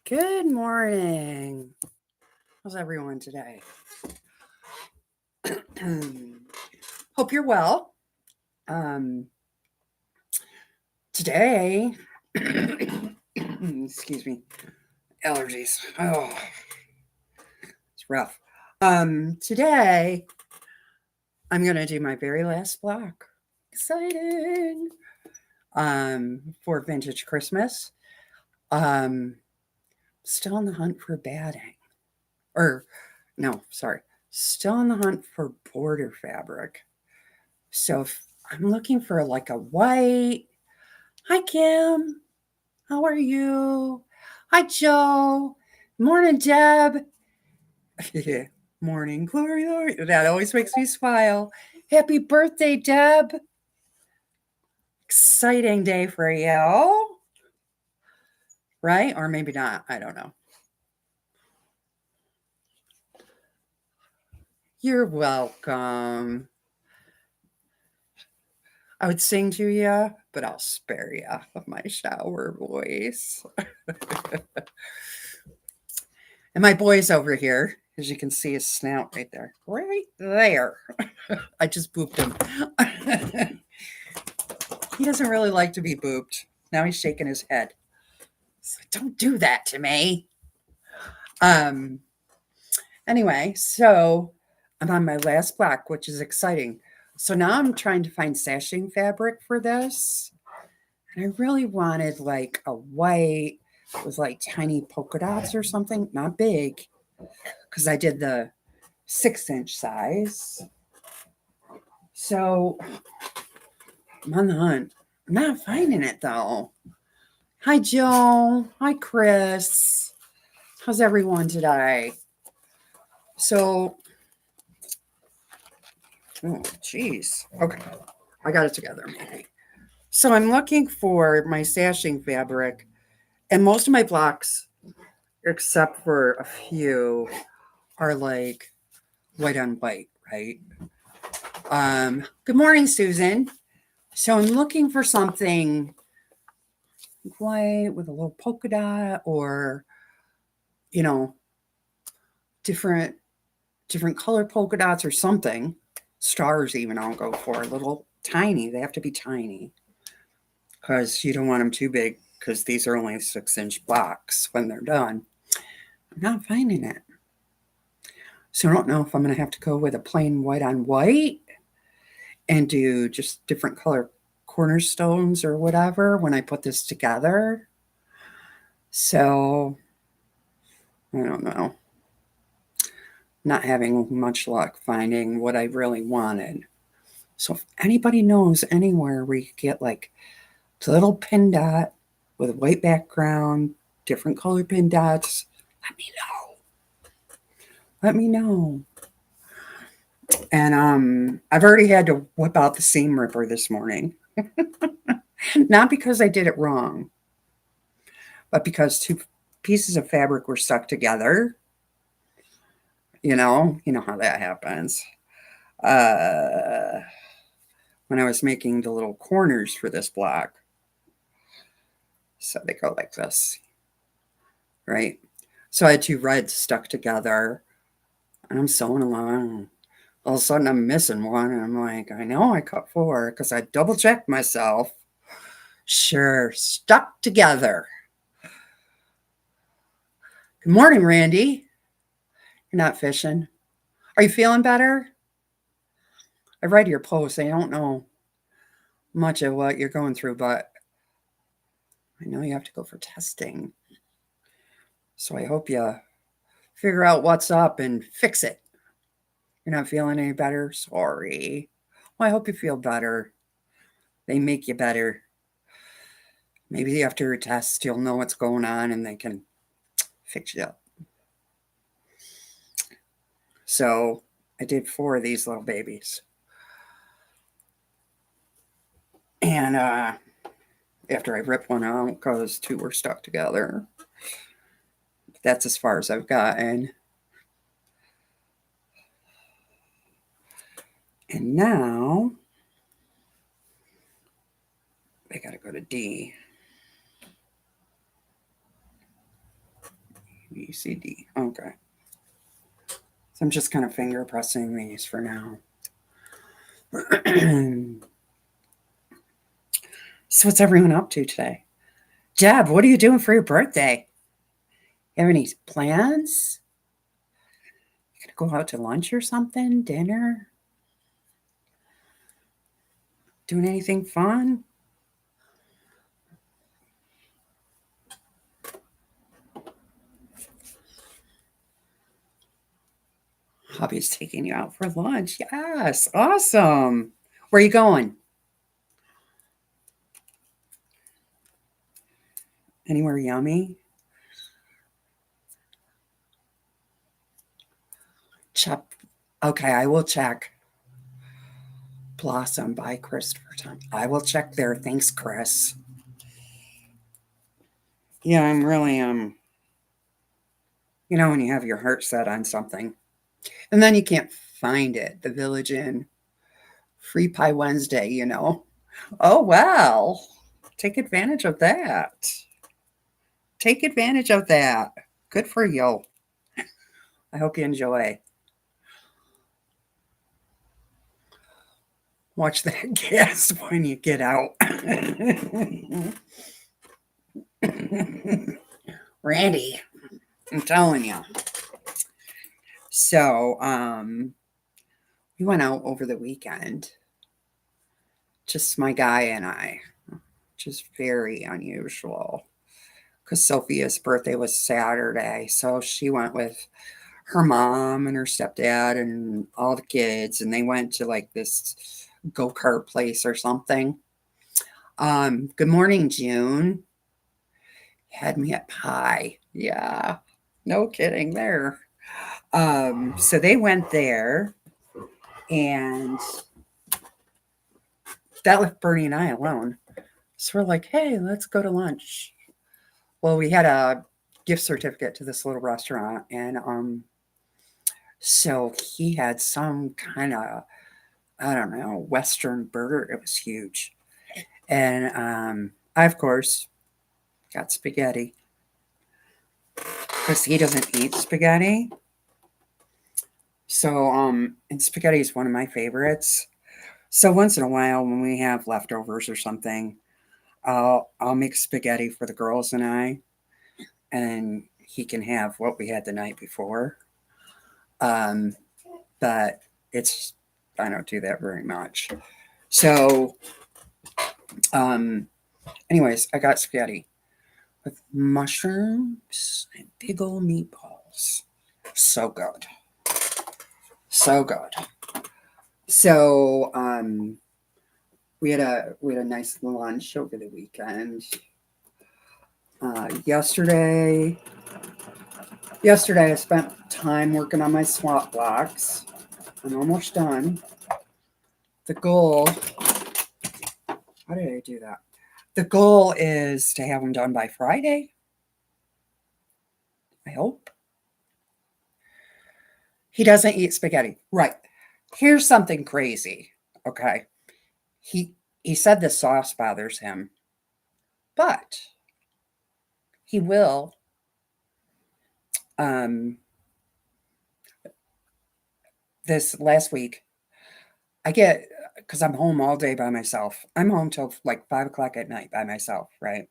Good morning. How's everyone today? Hope you're well. Um, today, excuse me, allergies. Oh, it's rough. Today, I'm going to do my very last block. Exciting. For Vintage Christmas. Um, Still on the hunt for batting. Or, no, sorry. Still on the hunt for border fabric. So if I'm looking for like a white. Hi, Kim. How are you? Hi, Joe. Morning, Deb. Morning, Gloria. That always makes me smile. Happy birthday, Deb. Exciting day for you. Right? Or maybe not. I don't know. You're welcome. I would sing to you, but I'll spare you of my shower voice. And my boy's over here, as you can see his snout right there. Right there. I just booped him. He doesn't really like to be booped. Now he's shaking his head. So don't do that to me. Um. Anyway, so I'm on my last block, which is exciting. So now I'm trying to find sashing fabric for this. And I really wanted like a white with like tiny polka dots or something, not big, because I did the 6-inch size. So I'm on the hunt. I'm not finding it though. Hi, Joe. Hi, Chris. How's everyone today? So, oh, geez. Okay. I got it together, maybe. So I'm looking for my sashing fabric, and most of my blocks, except for a few, are like white on white, right? Good morning, Susan. So I'm looking for something white with a little polka dot, or you know, different color polka dots or something. Stars, even I'll go for little tiny. They have to be tiny because you don't want them too big, because these are only 6-inch blocks when they're done. I'm not finding it. So I don't know if I'm going to have to go with a plain white on white and do just different color cornerstones or whatever when I put this together. So I don't know. Not having much luck finding what I really wanted. So if anybody knows anywhere where you could get like a little pin dot with a white background, different color pin dots, let me know. Let me know. And I've already had to whip out the seam ripper this morning. Not because I did it wrong, but because two pieces of fabric were stuck together. You know how that happens. When I was making the little corners for this block. So they go like this, right? So I had two reds stuck together, and I'm sewing along. All of a sudden, I'm missing one, and I'm like, I know I cut 4 because I double checked myself. Sure, stuck together. Good morning, Randy. You're not fishing. Are you feeling better? I read your post. I don't know much of what you're going through, but I know you have to go for testing. So I hope you figure out what's up and fix it. You're not feeling any better? Sorry. Well, I hope you feel better. They make you better. Maybe after a test, you'll know what's going on and they can fix you up. So I did 4 of these little babies. And after I ripped one out, because 2 were stuck together, that's as far as I've gotten. And now I got to go to D. B, C, D. Okay. So I'm just kind of finger pressing these for now. So what's everyone up to today? Jeb, what are you doing for your birthday? You have any plans? You gonna go out to lunch or something? Dinner? Doing anything fun? Hobby's taking you out for lunch. Yes, awesome. Where are you going? Anywhere yummy? Chop. Okay, I will check. Blossom by Christopher Tom. I will check there. Thanks, Chris. Yeah, I'm really when you have your heart set on something and then you can't find it. The Village Inn, Free Pie Wednesday, Oh well. Take advantage of that. Take advantage of that. Good for you. I hope you enjoy. Watch that gas when you get out. Randy, I'm telling you. So, we went out over the weekend. Just my guy and I. Just very unusual. Because Sophia's birthday was Saturday. So she went with her mom and her stepdad and all the kids. And they went to like this go-kart place or something. Good morning, June. Had me at pie. Yeah. No kidding there. So they went there and that left Bernie and I alone. So we're like, hey, let's go to lunch. Well, we had a gift certificate to this little restaurant, and so he had some kind of, I don't know, Western burger. It was huge. And I, of course, got spaghetti because he doesn't eat spaghetti. So, and spaghetti is one of my favorites. So once in a while, when we have leftovers or something, I'll make spaghetti for the girls and I, and he can have what we had the night before. But I don't do that very much. So, anyways, I got spaghetti with mushrooms and big old meatballs. So good. So good. So, we had a nice lunch over the weekend. Yesterday I spent time working on my swap blocks. I'm almost done. The goal, how did I do that? The goal is to have them done by Friday. I hope. He doesn't eat spaghetti. Right. Here's something crazy. Okay. He said the sauce bothers him, but he will this last week I get, because I'm home all day by myself. I'm home till like 5 o'clock at night by myself, right?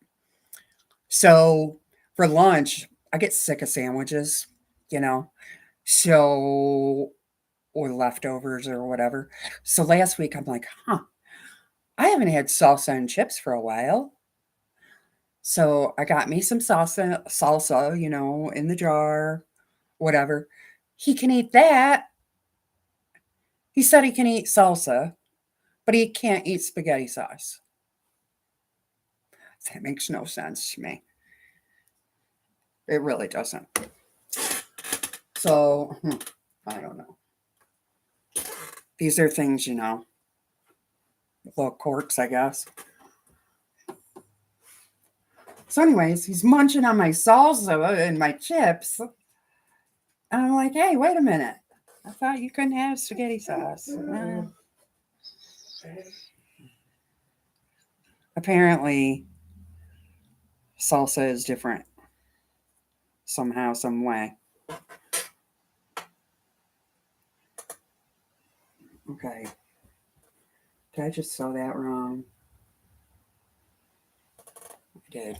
So for lunch, I get sick of sandwiches, you know, so, or leftovers or whatever. So last week, I'm like, I haven't had salsa and chips for a while. So I got me some salsa, in the jar, whatever. He can eat that. He said he can eat salsa, but he can't eat spaghetti sauce. That makes no sense to me. It really doesn't. So, I don't know. These are things, little quirks, I guess. So, anyways, he's munching on my salsa and my chips. And I'm like, hey, wait a minute. I thought you couldn't have spaghetti sauce. Apparently, salsa is different somehow, some way. Okay. Did I just sew that wrong? I did.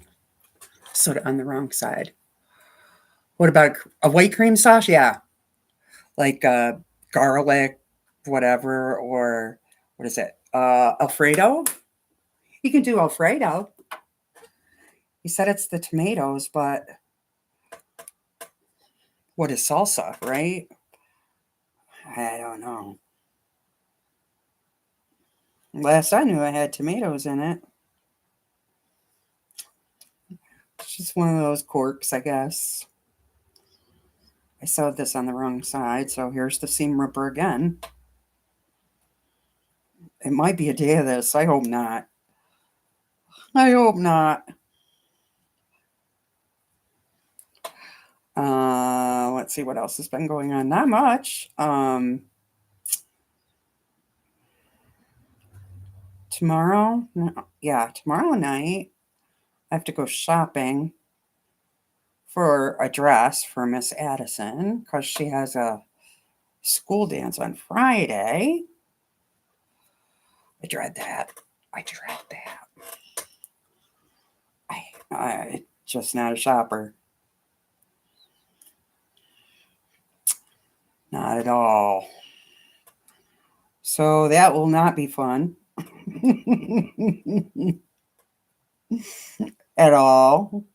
Sewed it on the wrong side. What about a white cream sauce? Yeah. Like garlic, whatever, or what is it? Alfredo? You can do Alfredo. He said it's the tomatoes, but what is salsa, right? I don't know. Last I knew, I had tomatoes in it. It's just one of those quirks, I guess. I sewed this on the wrong side, so here's the seam ripper again. It might be a day of this. I hope not. I hope not. Let's see what else has been going on. Not much. Tomorrow, tomorrow night, I have to go shopping for a dress for Miss Addison because she has a school dance on Friday. I dread that. I just not a shopper. Not at all. So that will not be fun. At all.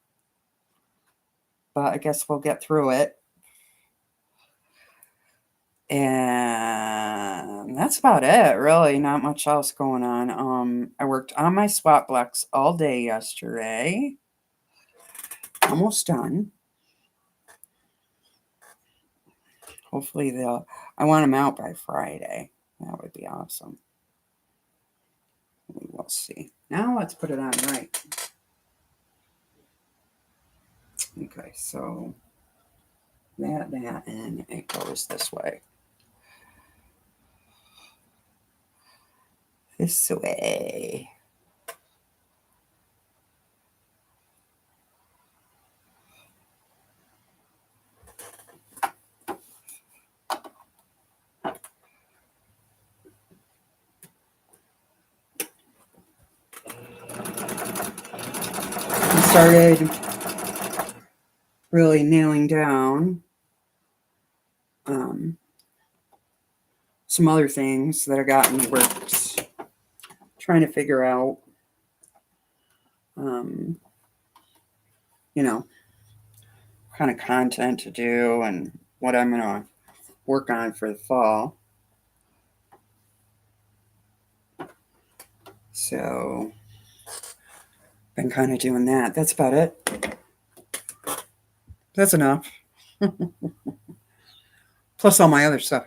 But I guess we'll get through it. And that's about it, really. Not much else going on. I worked on my swap blocks all day yesterday. Almost done. Hopefully I want them out by Friday. That would be awesome. We'll see. Now let's put it on right. Okay, so that, and it goes this way. This way. Started really nailing down some other things that I got in the works. Trying to figure out, what kind of content to do and what I'm going to work on for the fall. So, been kind of doing that. That's about it. That's enough. Plus all my other stuff,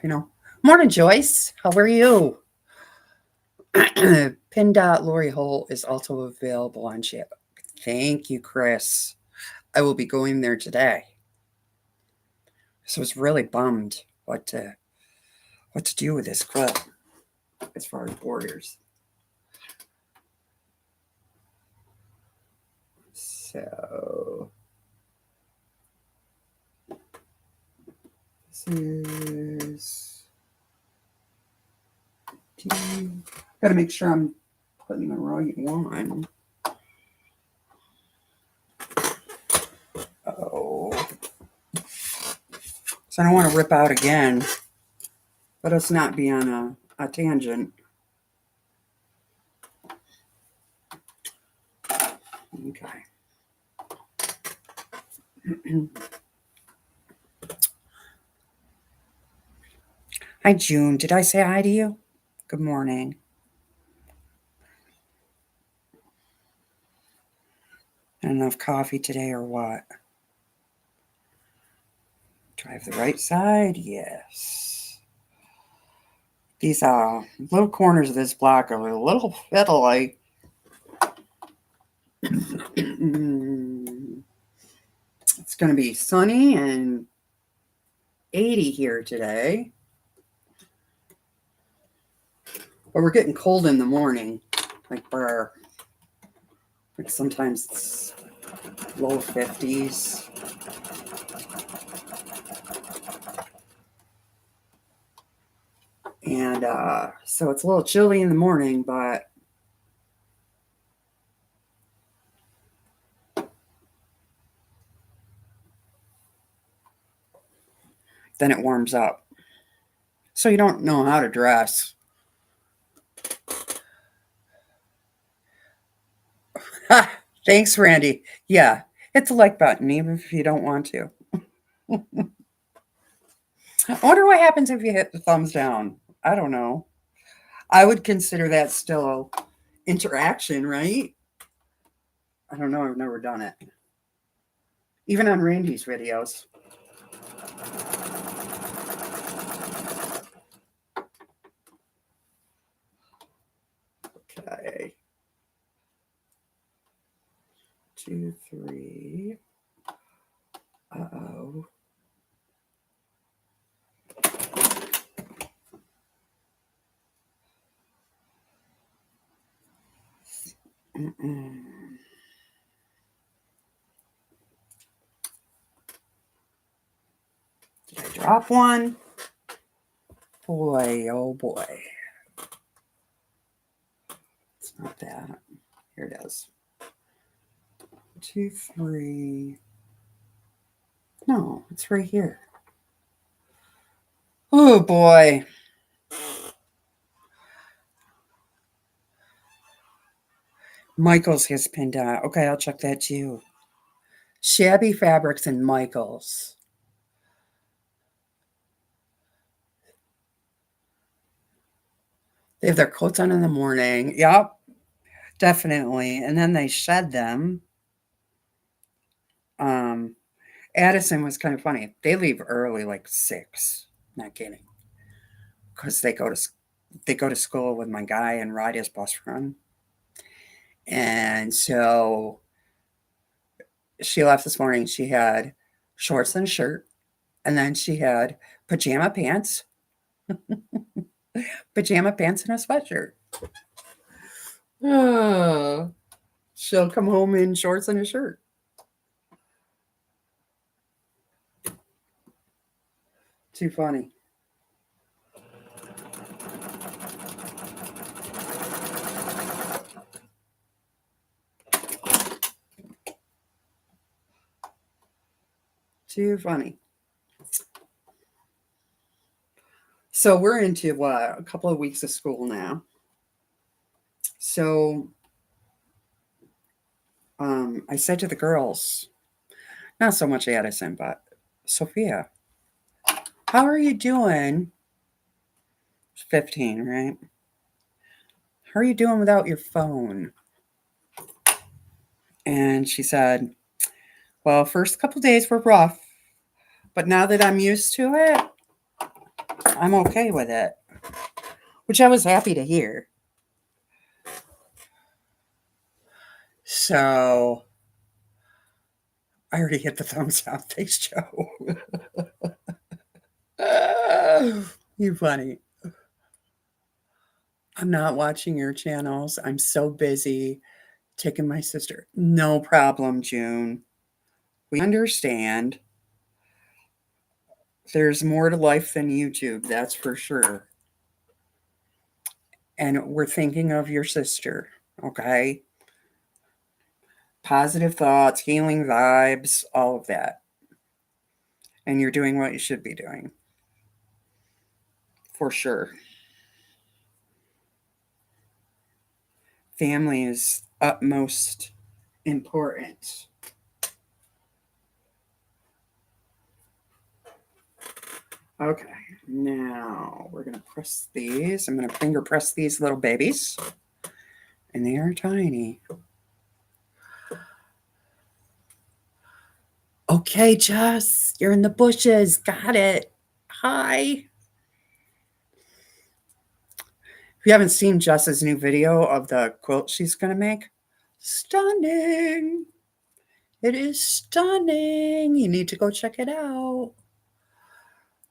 Morning, Joyce. How are you? Pin Dot Lori Hole is also available on chat. Thank you, Chris. I will be going there today. So I was really bummed what to do with this clip as far as borders. So this is got to make sure I'm putting the right one. Oh, so I don't want to rip out again. Let us not be on a tangent. Okay. Hi, June. Did I say hi to you? Good morning. Not enough coffee today or what? Do I have the right side? Yes. These little corners of this block are a little fiddly. It's going to be sunny and 80 here today. But we're getting cold in the morning. Like sometimes it's low 50s. And so it's a little chilly in the morning, but then it warms up. So you don't know how to dress. Thanks, Randy. Yeah, hit the like button, even if you don't want to. I wonder what happens if you hit the thumbs down. I don't know. I would consider that still interaction, right? I don't know. I've never done it. Even on Randy's videos. Okay. 2, 3. Uh-oh. Mm-mm. Did I drop one? Boy, oh boy. It's not that. Here it is. 2, 3. No, it's right here. Oh boy. Michaels has pinned out. Okay, I'll check that too. Shabby Fabrics and Michaels. They have their coats on in the morning. Yep, definitely. And then they shed them. Um, Addison was kind of funny. They leave early, like 6. Not kidding, because they go to school with my guy and ride his bus run. And so she left this morning. She had shorts and a shirt, and then she had pajama pants, pajama pants and a sweatshirt. Oh, she'll come home in shorts and a shirt. Too funny. Too funny. So we're into what, a couple of weeks of school now. So I said to the girls, not so much Addison, but Sophia, how are you doing? 15, right? How are you doing without your phone? And she said, well, first couple days were rough, but now that I'm used to it, I'm okay with it, which I was happy to hear. So I already hit the thumbs up. Thanks, Joe. You're funny. I'm not watching your channels. I'm so busy taking my sister. No problem, June. We understand. There's more to life than YouTube, that's for sure. And we're thinking of your sister, okay? Positive thoughts, healing vibes, all of that. And you're doing what you should be doing. For sure. Family is utmost important. Okay, now we're going to press these. I'm going to finger press these little babies. And they are tiny. Okay, Jess, you're in the bushes. Got it. Hi. If you haven't seen Jess's new video of the quilt she's going to make, stunning. It is stunning. You need to go check it out.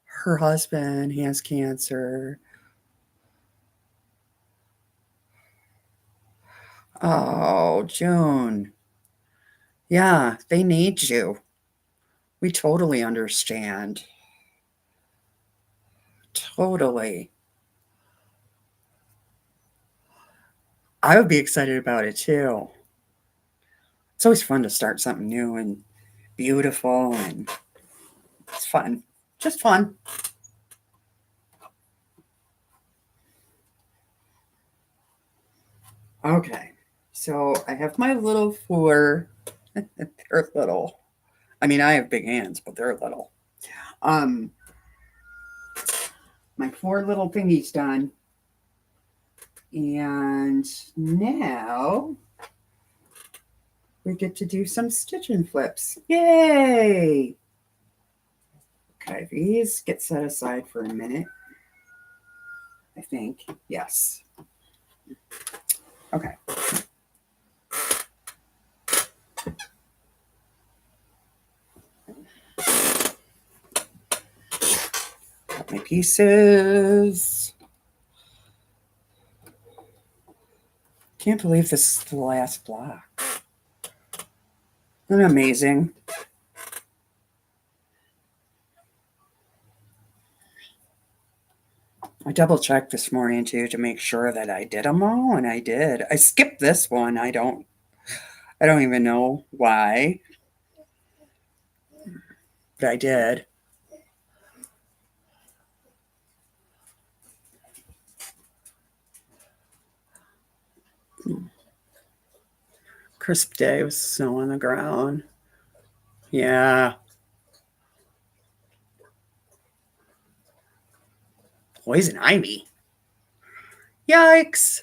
Her husband has cancer. Oh, June. Yeah, they need you. We totally understand. Totally. I would be excited about it too. It's always fun to start something new and beautiful, and it's fun. Just fun. Okay. So I have my little four. They're little. I mean, I have big hands, but they're little. Um, my four little thingies done. And now we get to do some stitch and flips. Yay! Okay, these get set aside for a minute. I think. Yes. Okay. Got my pieces. Can't believe this is the last block. Isn't it amazing? I double checked this morning too to make sure that I did them all, and I did. I skipped this one. I don't even know why, but I did. Crisp day with snow on the ground. Yeah. Poison ivy. Yikes.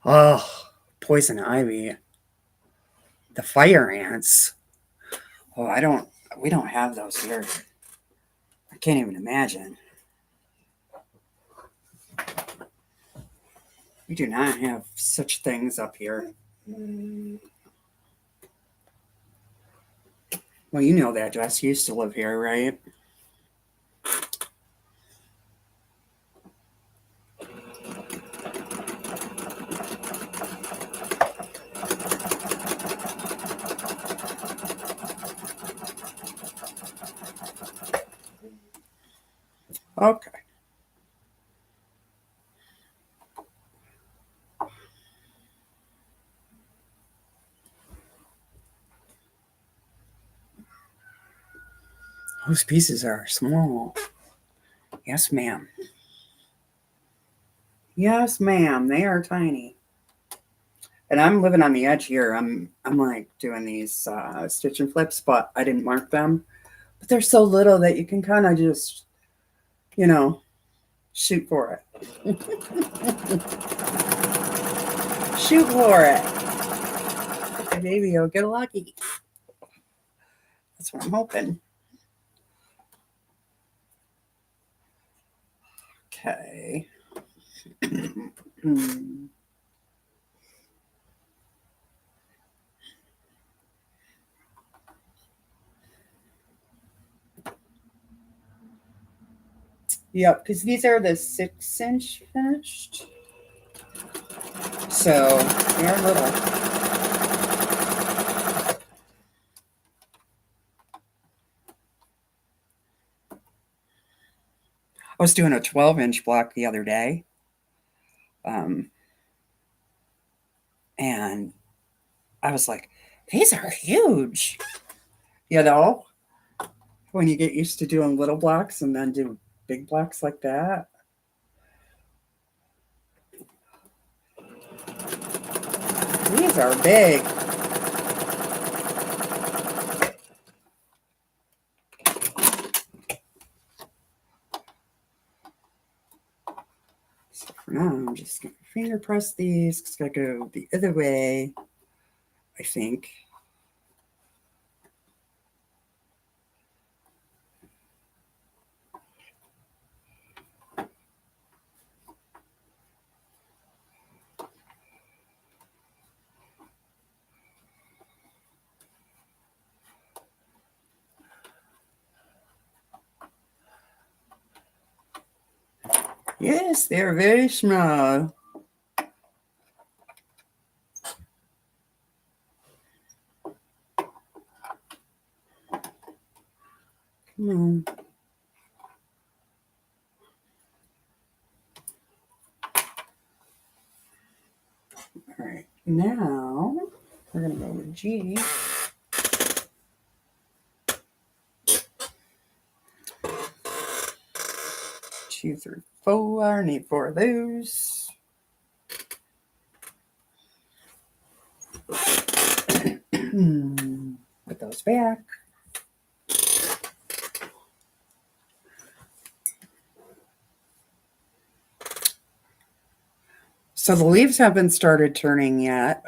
Oh, poison ivy. The fire ants. Oh, we don't have those here. I can't even imagine. We do not have such things up here. Well, you know that, Jess. You used to live here, right? Okay. Those pieces are small. Yes, ma'am. Yes, ma'am. They are tiny. And I'm living on the edge here. I'm like doing these stitch and flips, but I didn't mark them. But they're so little that you can kind of just, you know, shoot for it. Shoot for it. Okay, maybe you'll get lucky. That's what I'm hoping. Okay. Yep, because these are the 6-inch finished. So they're little. I was doing a 12-inch block the other day. And I was like, these are huge. You know, when you get used to doing little blocks and then do big blocks like that. These are big. So for now, I'm just going to finger press these. It's going to go the other way, I think. Yes, they're very small. Come on. All right, now we're going to go with G. 2 through 4. I need 4 of those. Put those back. So the leaves haven't started turning yet.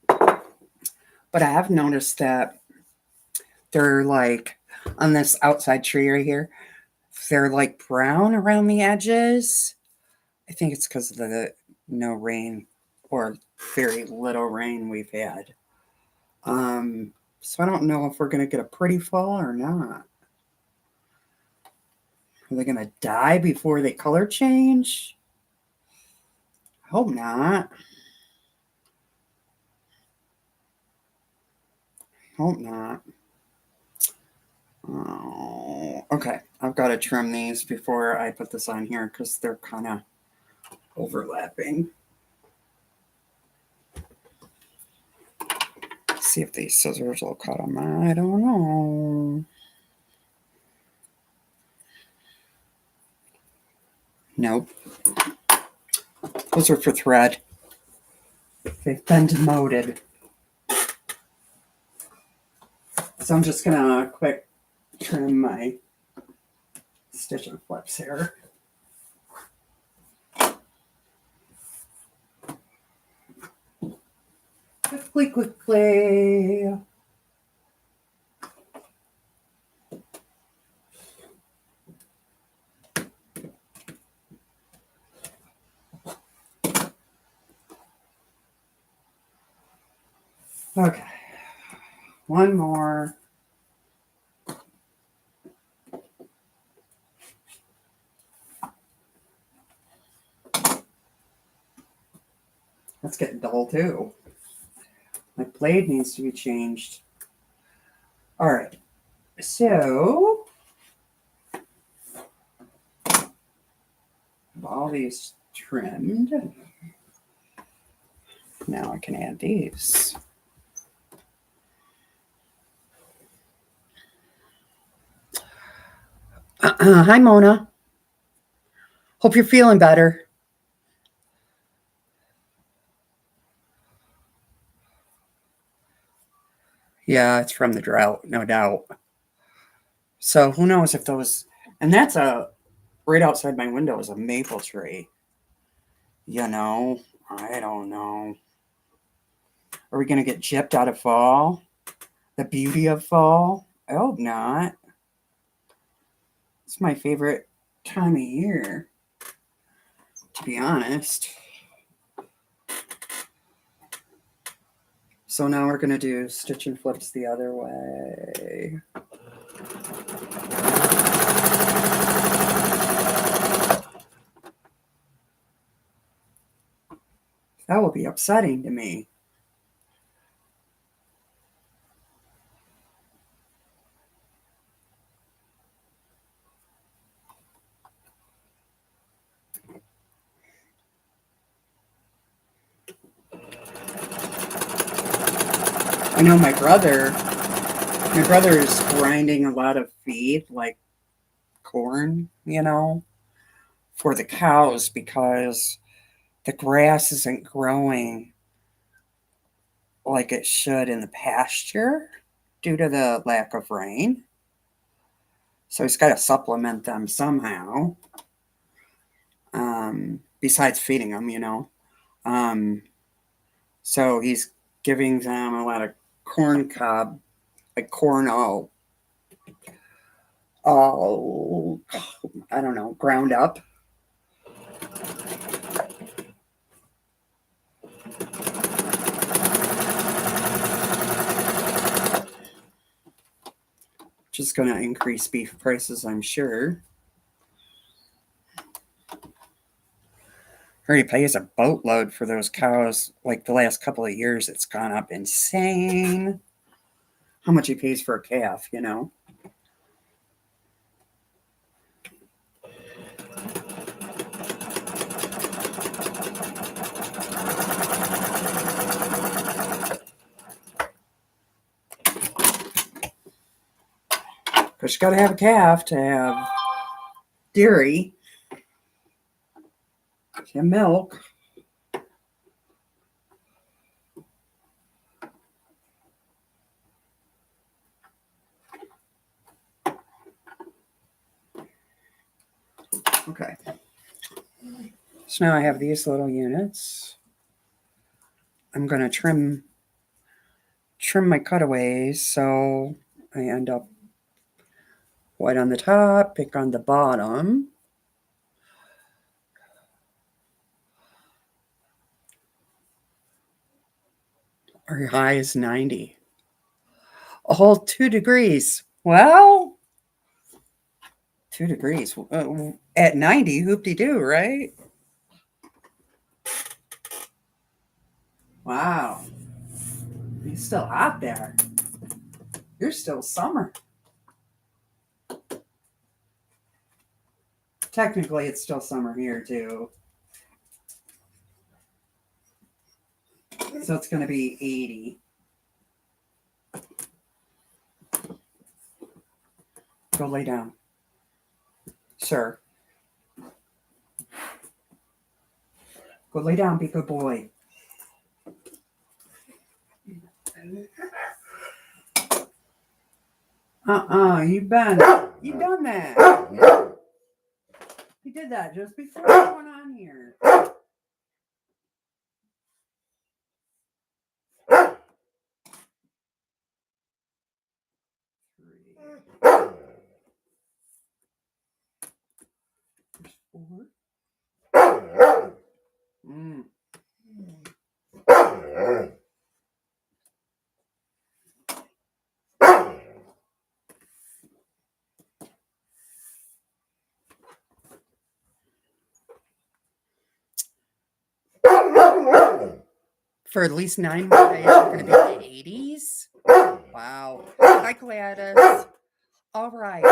But I have noticed that they're like on this outside tree right here, they're like brown around the edges. I think it's because of the no rain or very little rain we've had. So I don't know if we're going to get a pretty fall or not. Are they going to die before they color change? I hope not. Hope not. Oh, okay. I've got to trim these before I put this on here because they're kind of overlapping. See if these scissors will cut them. I don't know. Nope. Those are for thread. They've been demoted. So I'm just gonna quick trim my stitch and flips here. Quickly. Okay. One more. That's getting dull too. My blade needs to be changed. All right. So all these trimmed. Now I can add these. Hi, Mona. Hope you're feeling better. Yeah, it's from the drought, no doubt. So who knows if those, and that's right outside my window is a maple tree. You know, I don't know. Are we going to get gypped out of fall? The beauty of fall? I hope not. It's my favorite time of year, to be honest. So now we're going to do stitch and flips the other way. That will be upsetting to me. I know my brother is grinding a lot of feed, like corn, you know, for the cows because the grass isn't growing like it should in the pasture due to the lack of rain. So he's got to supplement them somehow, besides feeding them, you know. So he's giving them a lot of corn cob, like corn all I don't know, ground up. Which is going to increase beef prices, I'm sure. Already pays a boatload for those cows. Like the last couple of years, it's gone up insane. How much he pays for a calf, you know? But you got to have a calf to have dairy, to have milk. Okay. So now I have these little units. I'm going to trim my cutaways so I end up white on the top, pink on the bottom. Our high is 90. A whole 2 degrees. Well, 2 degrees. At 90, hoop-de-doo, right? Wow. It's still hot there. You're still summer. Technically, it's still summer here, too. So it's going to be 80. Go lay down. Sir. Go lay down, be a good boy. You've done that. You did that just before I went on here. Four. For at least 9 more days, we're going to be in the 80s. Wow. Hi, Gladys. All right.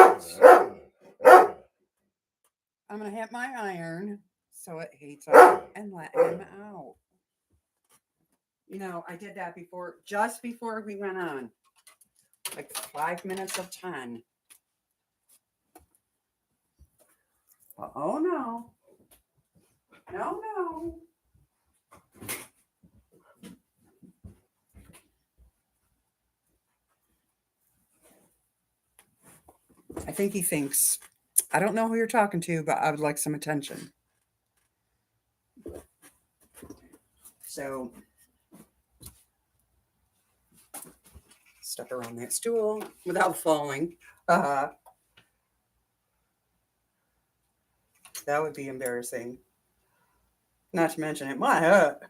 I'm going to hit my iron so it heats up and let him out. You know, I did that just before we went on. Like 5 minutes of 10. Oh, no. No. I think he thinks, I don't know who you're talking to, but I would like some attention. So, step around that stool without falling. That would be embarrassing. Not to mention it might hurt.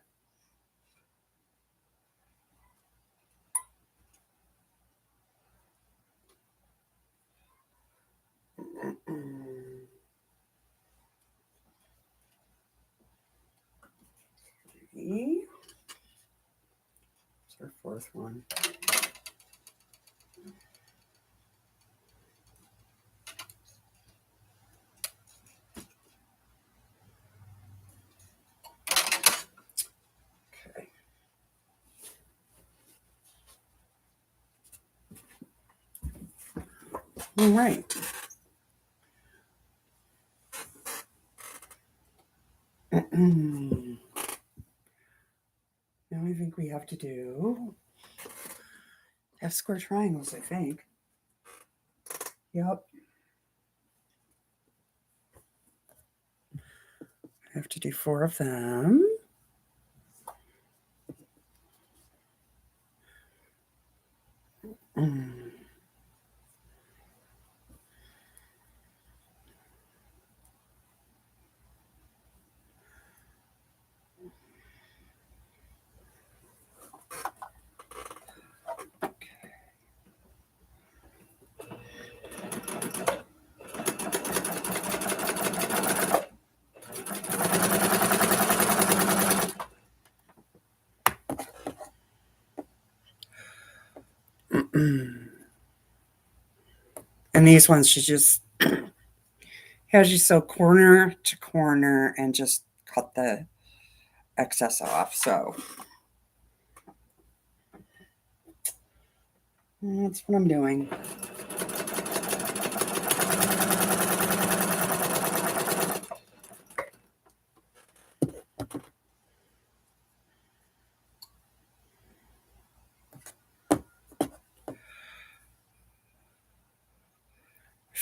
It's our fourth one. Okay. All right. Now I think we have to do F square triangles, I think. Yep. I have to do 4 of them. And these ones, she just has you sew corner to corner and just cut the excess off. So that's what I'm doing.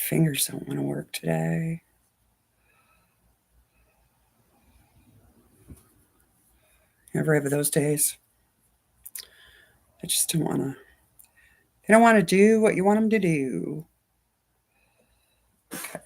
fingers don't want to work today. You ever have those days? I just don't want to. They don't want to do what you want them to do. Okay.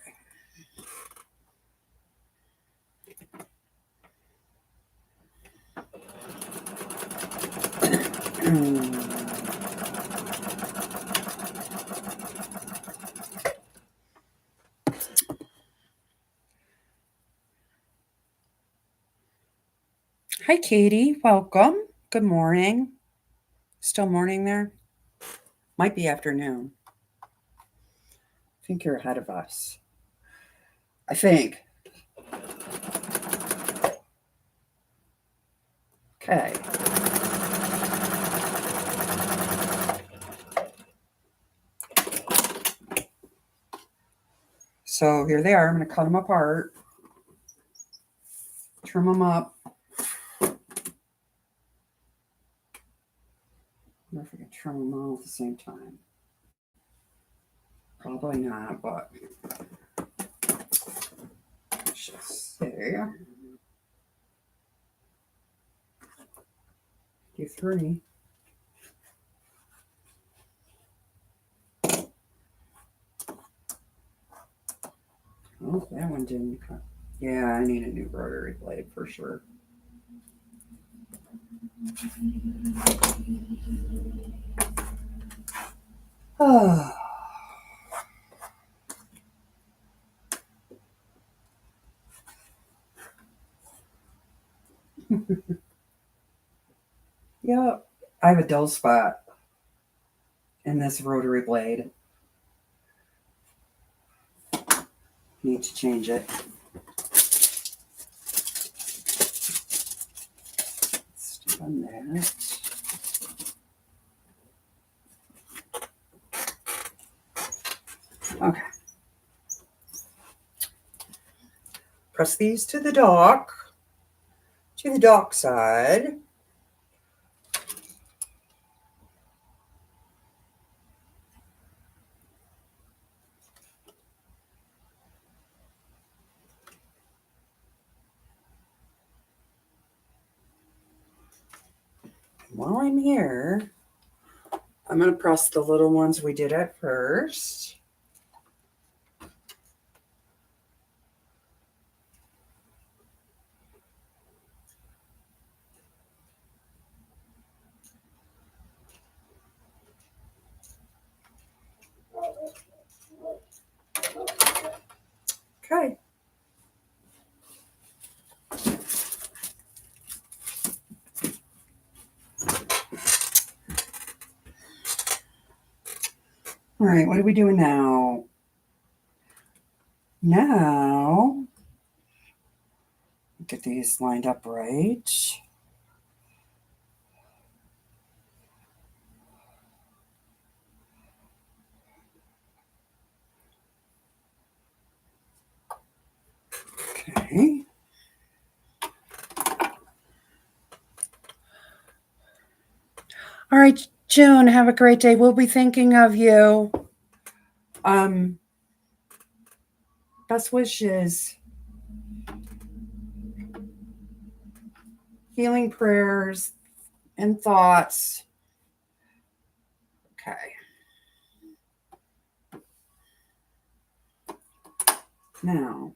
Hi, Katie. Welcome. Good morning. Still morning there? Might be afternoon. I think you're ahead of us. I think. Okay. So here they are. I'm going to cut them apart, trim them up. I wonder if I can trim them all at the same time. Probably not, but let's just see. Do 3. Oh, that one didn't cut. Yeah, I need a new rotary blade for sure. Oh. Yeah, I have a dull spot in this rotary blade. Need to change it. Let's do that. Okay. Press these to the dock side. While I'm here, I'm going to press the little ones we did at first. Okay. All right, what are we doing now? Now, get these lined up right. Okay. All right, June, have a great day. We'll be thinking of you. Best wishes. Healing prayers and thoughts. Okay. Now,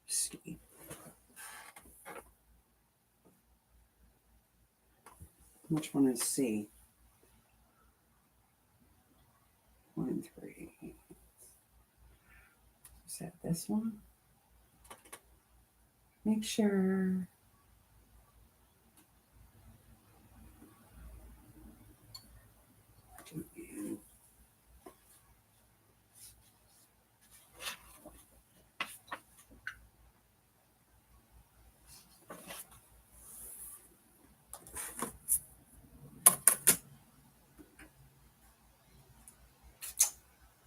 see. Which one is C? 1 and 3. Is that this one? Make sure.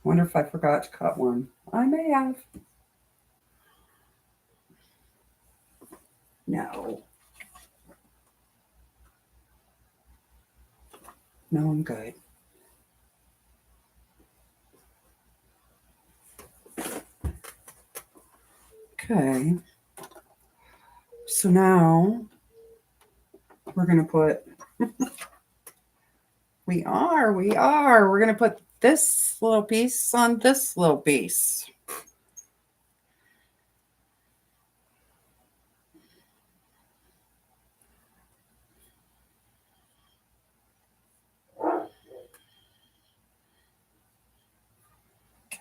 Wonder if I forgot to cut one. I may have. No. No, I'm good. Okay. So now we're going to put, we're going to put this little piece on this little piece.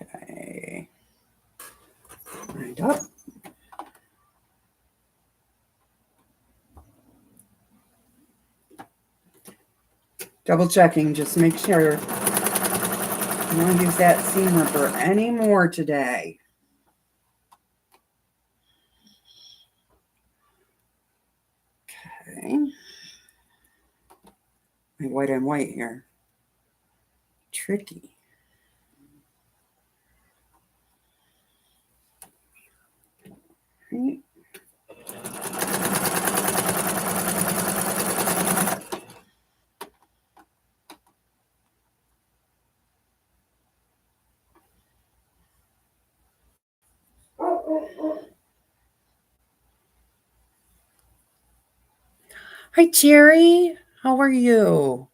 Okay. Lined up. Double checking, just to make sure you don't use that seam ripper anymore today. Okay. My white on white here. Tricky. Right. Hi, Jerry. How are you?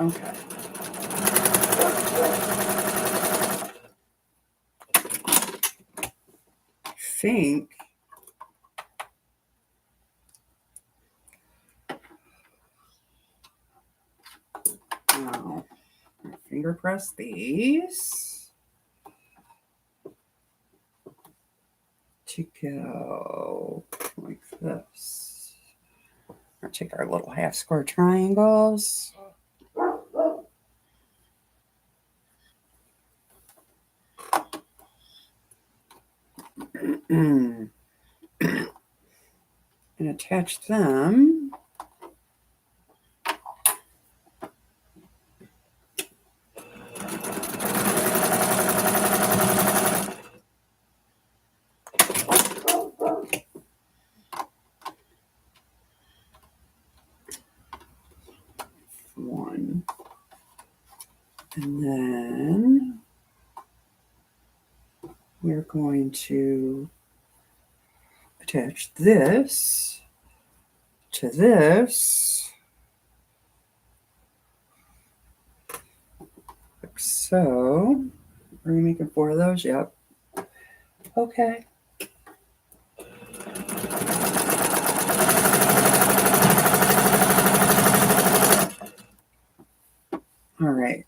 Okay. I think now finger press these to go like this. I'll take our little half square triangles. And attach them. One. And then we're going to attach this to this, like so. Are we making 4 of those? Yep. Okay. All right.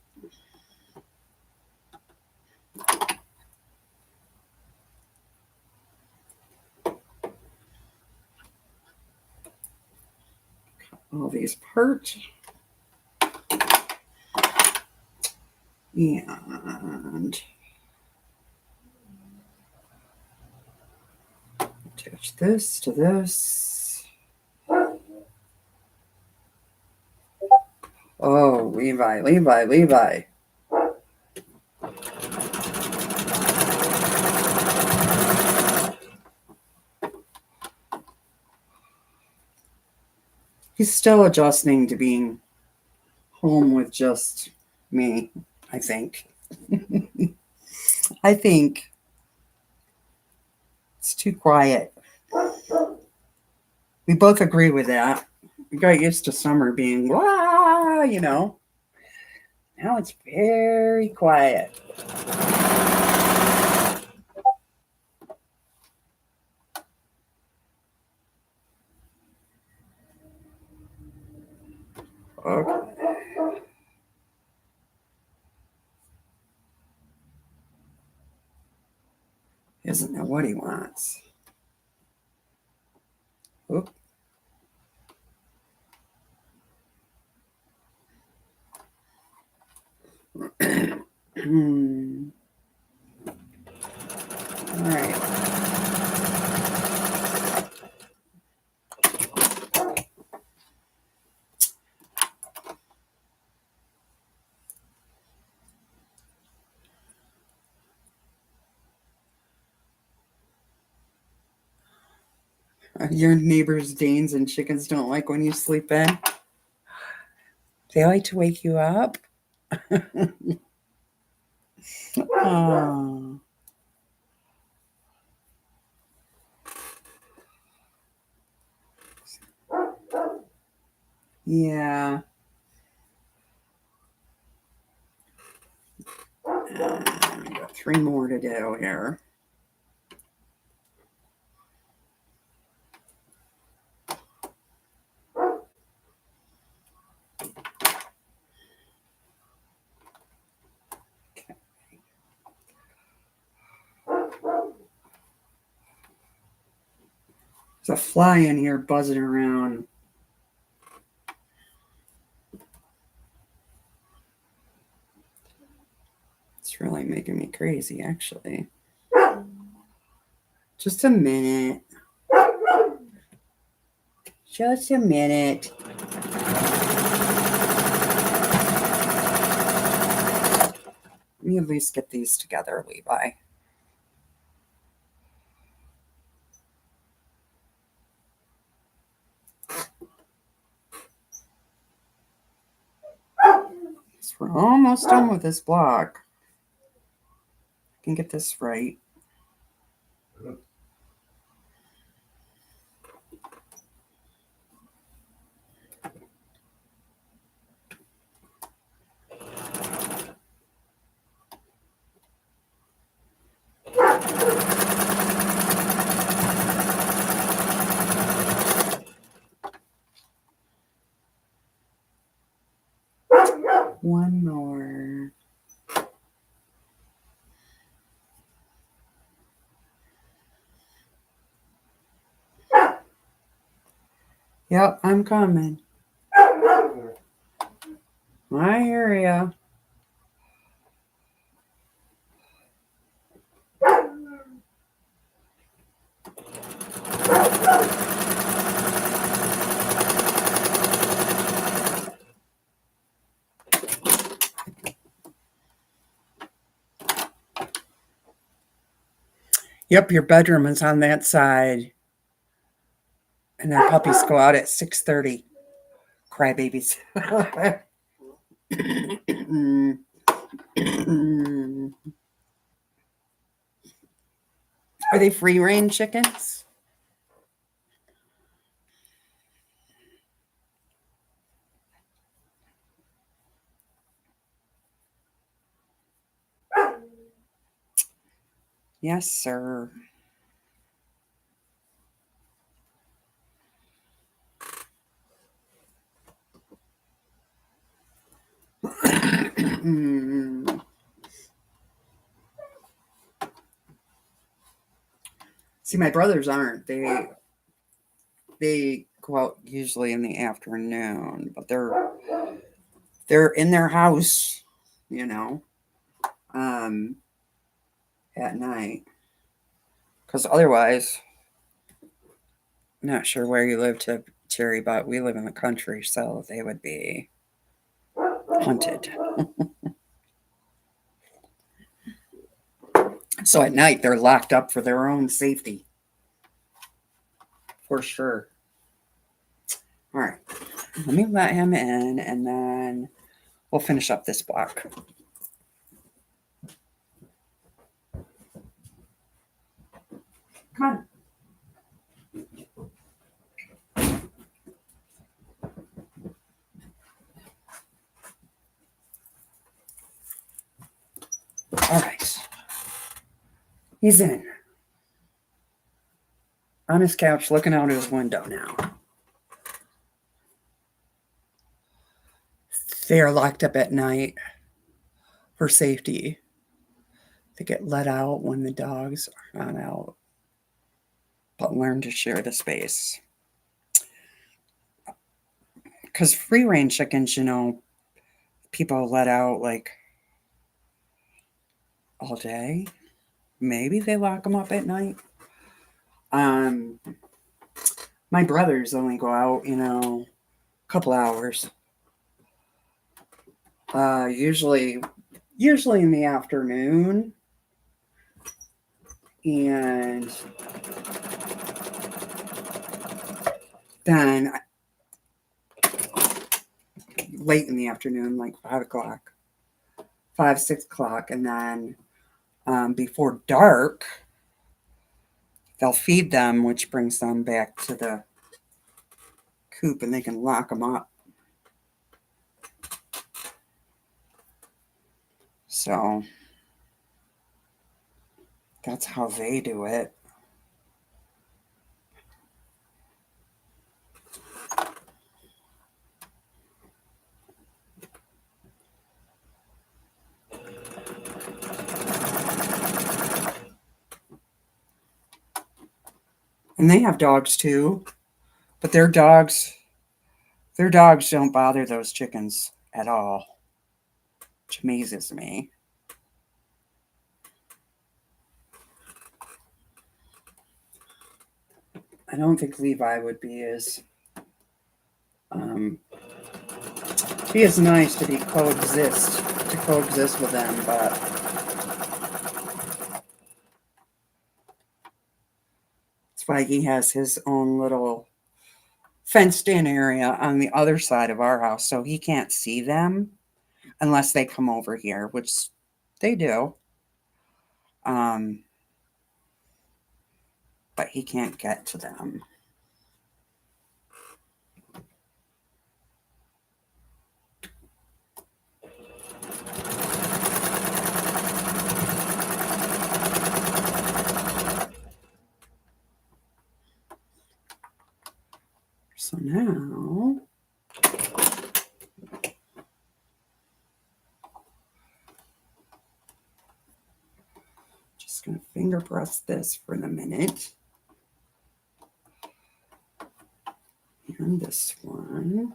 All these parts. And attach this to this. Oh, Levi. He's still adjusting to being home with just me, I think. I think it's too quiet. We both agree with that. We got used to summer being, wah, you know. Now it's very quiet. Okay. He doesn't know what he wants. Oop. All right. Your neighbor's Danes and chickens don't like when you sleep in. They like to wake you up. Oh. Yeah. I got 3 more to do here. There's a fly in here buzzing around. It's really making me crazy, actually. Just a minute. Just a minute. Let me at least get these together, Levi. So we're almost done with this block. I can get this right. One more. Yep, I'm coming. I hear ya. Yep, your bedroom is on that side. And then puppies go out at 6:30. Crybabies. Are they free range chickens? Yes, sir. See, my brothers aren't. They go out usually in the afternoon, but they're in their house, you know, um, at night. Because otherwise, I'm not sure where you live, to Terry, but we live in the country, so they would be hunted. So at night, they're locked up for their own safety, for sure. All right, let me let him in, and then we'll finish up this block. Come on. All right. He's in. On his couch, looking out his window now. They are locked up at night for safety. They get let out when the dogs are not out, but learn to share the space. Because free range chickens, you know, people let out like all day. Maybe they lock them up at night. Um, my brothers only go out, a couple hours. Usually in the afternoon, and then late in the afternoon, like 5 o'clock, 6 o'clock, and then before dark, they'll feed them, which brings them back to the coop, and they can lock them up. So that's how they do it. And they have dogs too, but their dogs don't bother those chickens at all, which amazes me. I don't think Levi would be as he is nice to coexist with them, but that's why he has his own little fenced in area on the other side of our house, so he can't see them unless they come over here, which they do. Um, but he can't get to them. So now just going to finger press this for the minute. And this one.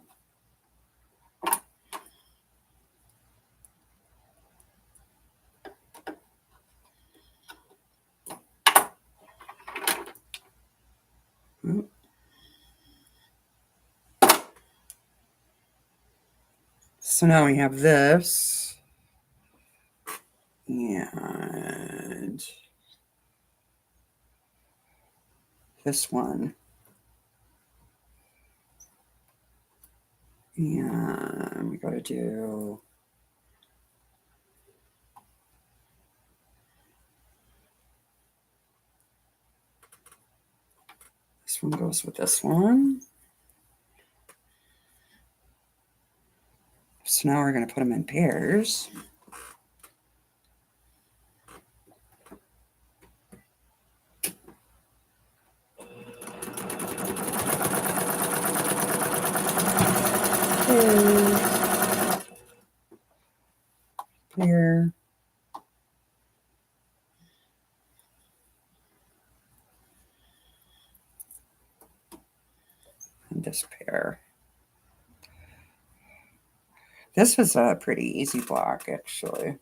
So now we have this. And this one. And we got to do this one goes with this one. So now we're going to put them in pairs. Pair. And this pair. This was a pretty easy block, actually.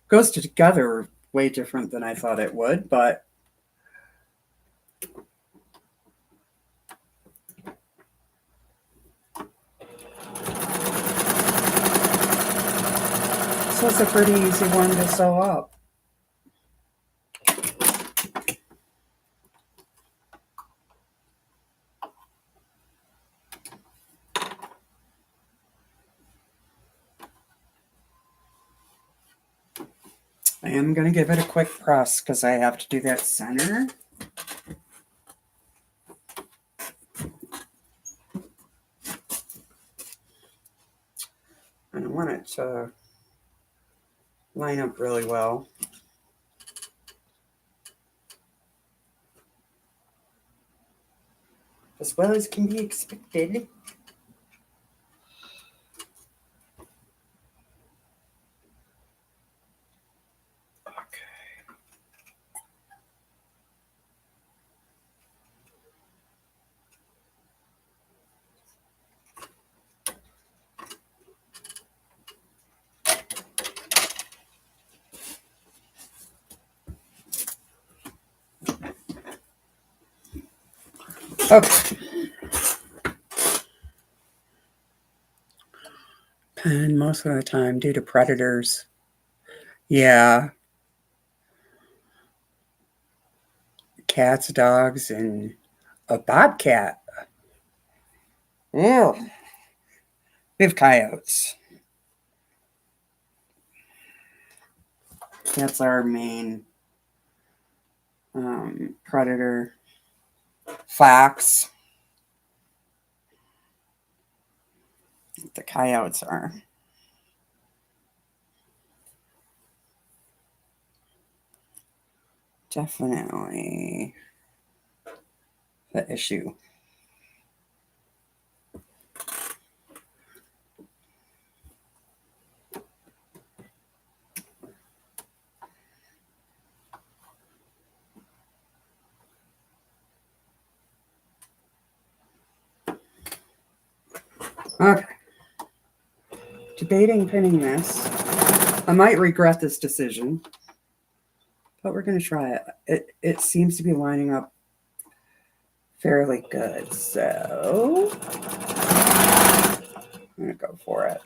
Goes together way different than I thought it would, but this was a pretty easy one to sew up. I am going to give it a quick press because I have to do that center. And I want it to line up really well. As well as can be expected. Okay. Pen most of the time due to predators. Yeah. Cats, dogs, and a bobcat. Ew. We have coyotes. That's our main predator. Fox. The coyotes are. Definitely the issue. Okay. Debating pinning this. I might regret this decision, but we're going to try it. It seems to be lining up fairly good. So I'm going to go for it.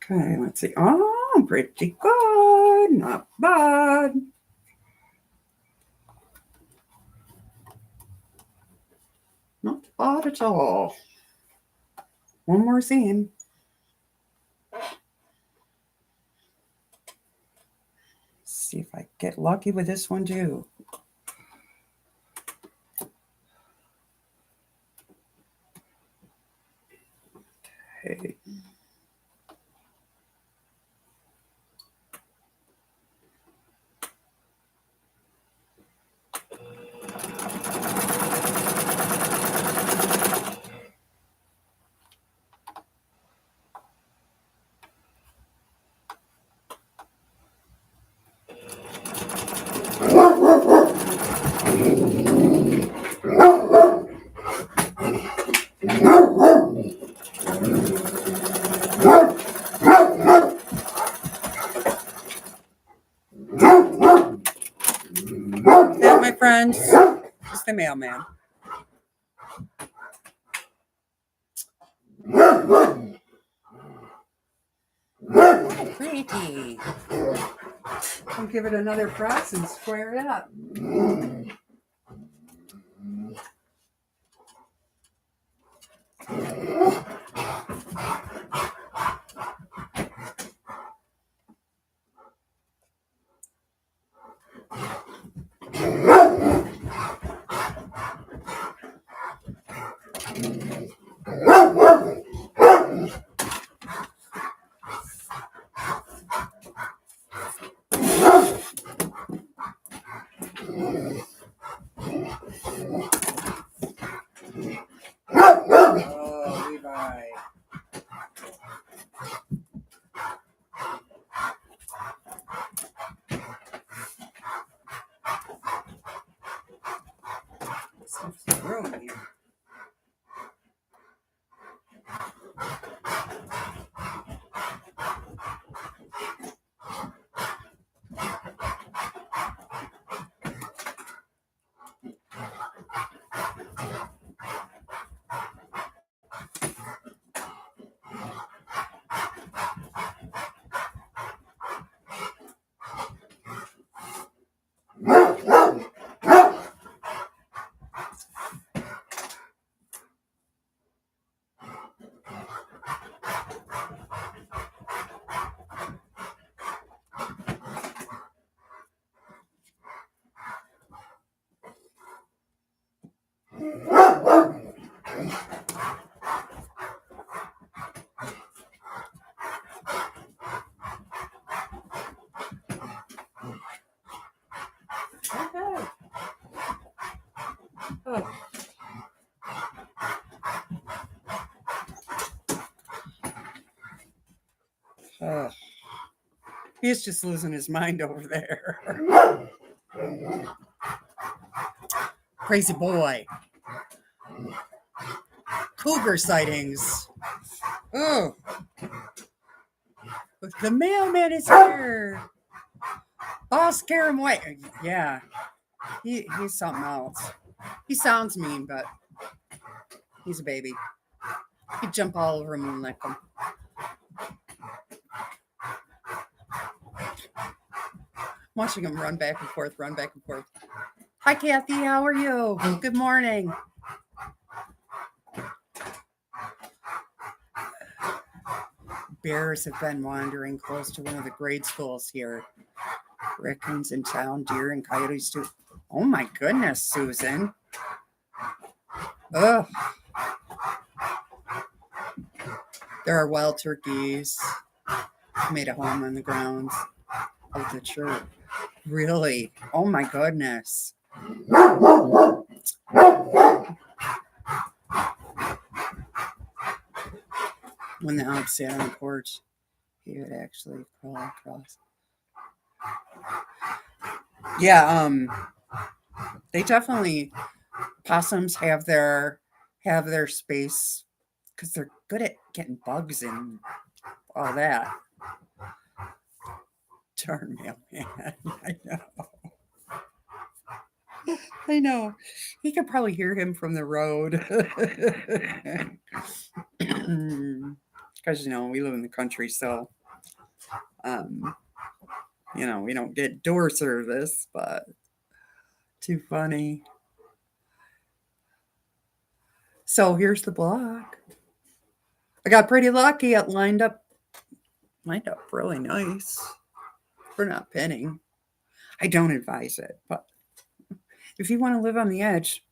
Okay, let's see. Oh, pretty good. Not bad. Not bad at all. One more seam. See if I get lucky with this one too. Okay. That, my friends, is the mailman. Pretty. I'll give it another press and square it up. Oh, Levi. Some room here. Okay. Oh. He's just losing his mind over there. Crazy boy. cougar sightings. Oh, the mailman is here. Oh, scare him away. Yeah, he's something else. He sounds mean, but he's a baby. He'd jump all over him and lick him. Watching him run back and forth, run back and forth. Hi, Kathy. How are you? Good morning. Bears have been wandering close to one of the grade schools here. Raccoons in town, deer and coyotes too. Oh my goodness, Susan. Ugh. There are wild turkeys. Made a home on the grounds of the church. Really? Oh my goodness. When the ox sat on the porch, he would actually crawl across. Yeah, they definitely, possums have their space because they're good at getting bugs and all that. Darn mailman. I know. I know. He could probably hear him from the road. Because, we live in the country, so, we don't get door service, but too funny. So here's the block. I got pretty lucky. It lined up really nice. We're not pinning. I don't advise it, but if you want to live on the edge,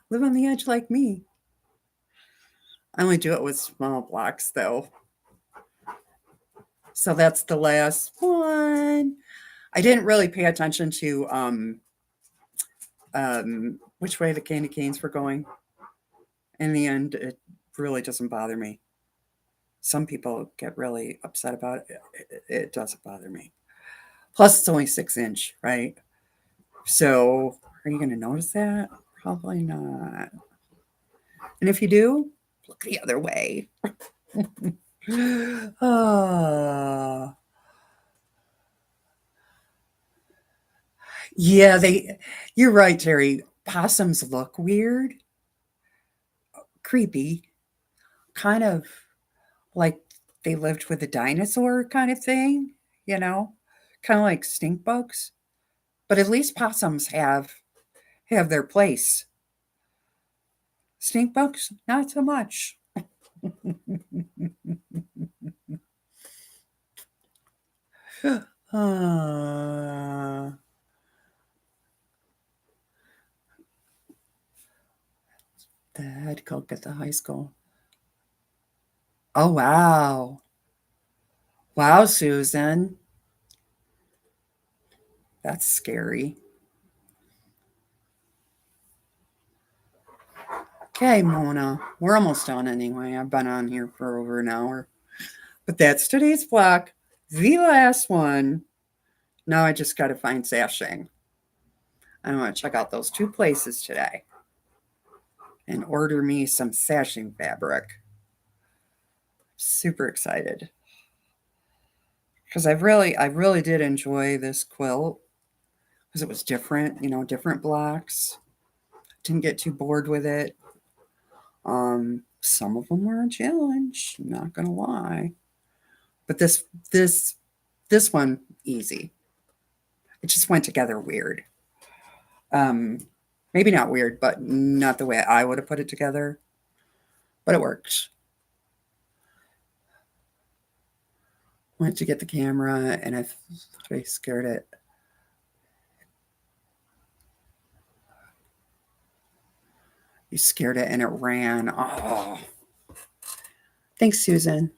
live on the edge like me. I only do it with small blocks, though. So that's the last one. I didn't really pay attention to which way the candy canes were going. In the end, it really doesn't bother me. Some people get really upset about it. It doesn't bother me. Plus, it's only 6-inch, right? So, are you going to notice that? Probably not. And if you do, look the other way. Yeah, you're right, Terry. Possums look weird, creepy, kind of like they lived with a dinosaur kind of thing, kind of like stink bugs. But at least possums have their place. Stink bugs, not so much. The head cook at the high school. Oh, wow. Wow, Susan. That's scary. Okay, Mona. We're almost done anyway. I've been on here for over an hour. But that's today's block. The last one. Now I just got to find sashing. I want to check out those 2 places today and order me some sashing fabric. Super excited. Because I really did enjoy this quilt because it was different, different blocks. Didn't get too bored with it. Some of them were a challenge, not gonna lie. But this one, easy. It just went together weird. Maybe not weird, but not the way I would have put it together. But it worked. Went to get the camera and I scared it. You scared it and it ran. Oh. Thanks, Susan.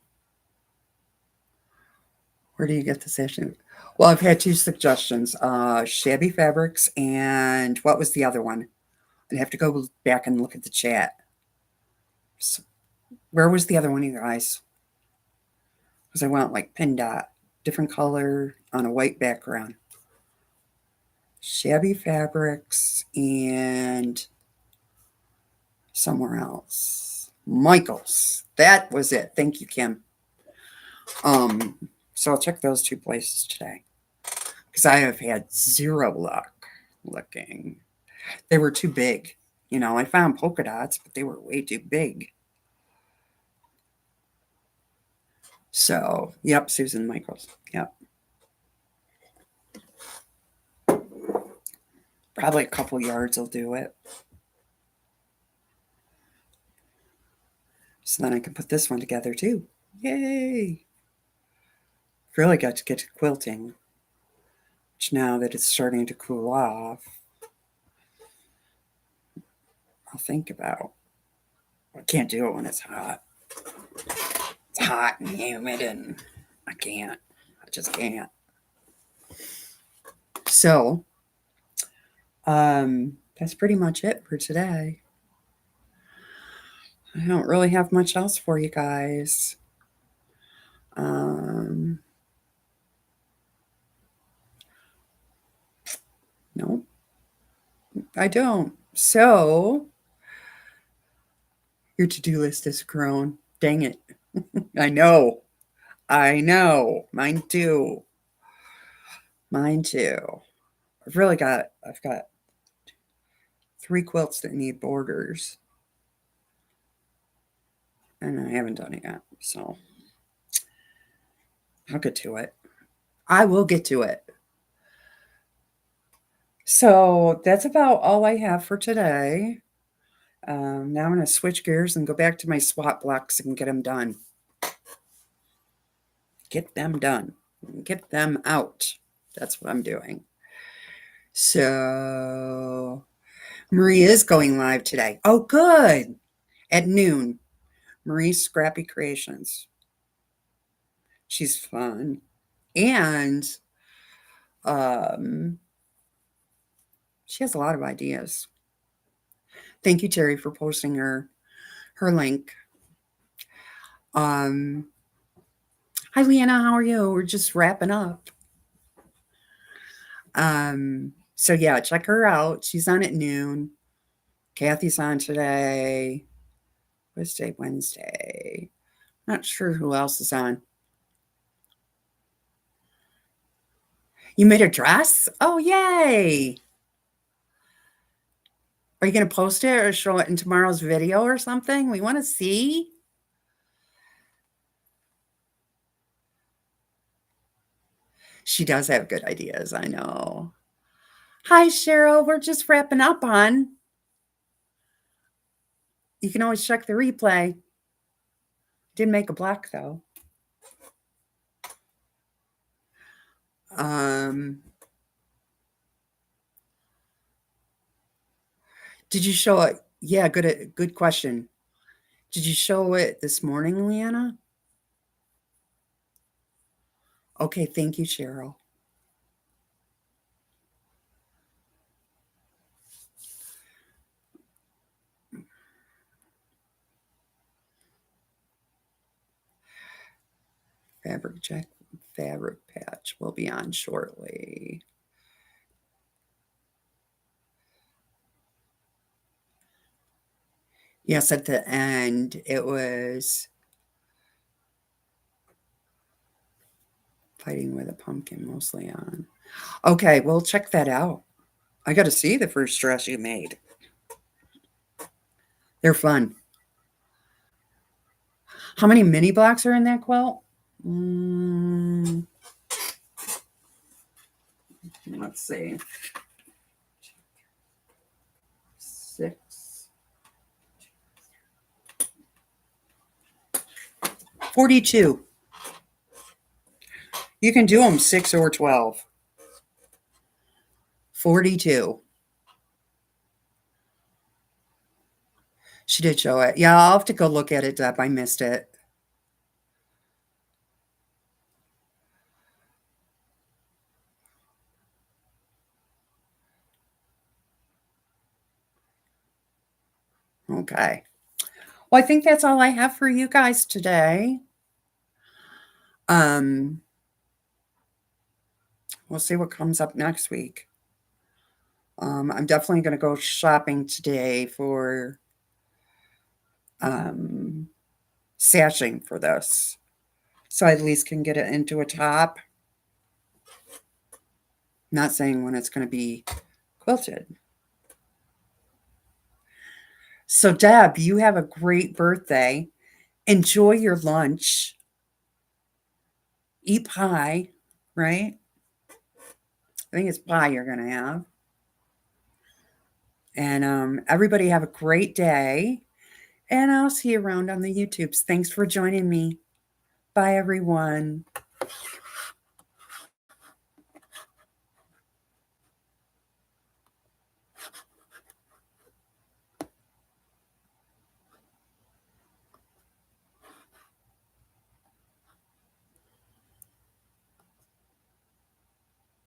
Where do you get the session? Well, I've had 2 suggestions. Shabby Fabrics and what was the other one? I'd have to go back and look at the chat. So, where was the other one, you guys? Because I went like pin dot, different color on a white background. Shabby Fabrics and somewhere else. Michael's. That was it. Thank you, Kim. So I'll check those two places today because I have had zero luck looking. They were too big. You know, I found polka dots, but they were way too big. So, yep, Susan Michaels. Yep. Probably a couple yards will do it. So then I can put this one together too. Yay! Really got to get to quilting, which now that it's starting to cool off, I'll think about. I can't do it when it's hot. It's hot and humid, and I can't. I just can't. So, that's pretty much it for today. I don't really have much else for you guys. No, I don't. So, your to-do list has grown. Dang it. I know. I know. Mine too. Mine too. I've got 3 quilts that need borders. And I haven't done it yet. So I'll get to it. I will get to it. So that's about all I have for today. Now I'm going to switch gears and go back to my SWAT blocks and get them done. Get them done. Get them out. That's what I'm doing. So Marie is going live today. Oh, good. At noon. Marie's Scrappy Creations. She's fun. And she has a lot of ideas. Thank you, Terry, for posting her link. Hi, Leanna. How are you? We're just wrapping up. So yeah, check her out. She's on at noon. Kathy's on today. Wednesday. Not sure who else is on. You made a dress? Oh, yay. Are you going to post it or show it in tomorrow's video or something? We want to see. She does have good ideas, I know. Hi, Cheryl. We're just wrapping up on. You can always check the replay. Didn't make a block, though. Did you show it? Yeah, good question. Did you show it this morning, Leanna? Okay, thank you, Cheryl. Fabric patch will be on shortly. Yes, at the end, it was fighting with a pumpkin mostly on. Okay, we'll check that out. I got to see the first dress you made. They're fun. How many mini blocks are in that quilt? Let's see. 6. 42. You can do them 6 or 12. 42. She did show it. Yeah, I'll have to go look at it, Deb. I missed it. Okay. Well, I think that's all I have for you guys today. We'll see what comes up next week. I'm definitely going to go shopping today for sashing for this. So I at least can get it into a top. Not saying when it's going to be quilted. So Deb, you have a great birthday. Enjoy your lunch. Eat pie, right? I think it's pie you're going to have. And everybody have a great day. And I'll see you around on the YouTubes. Thanks for joining me. Bye, everyone.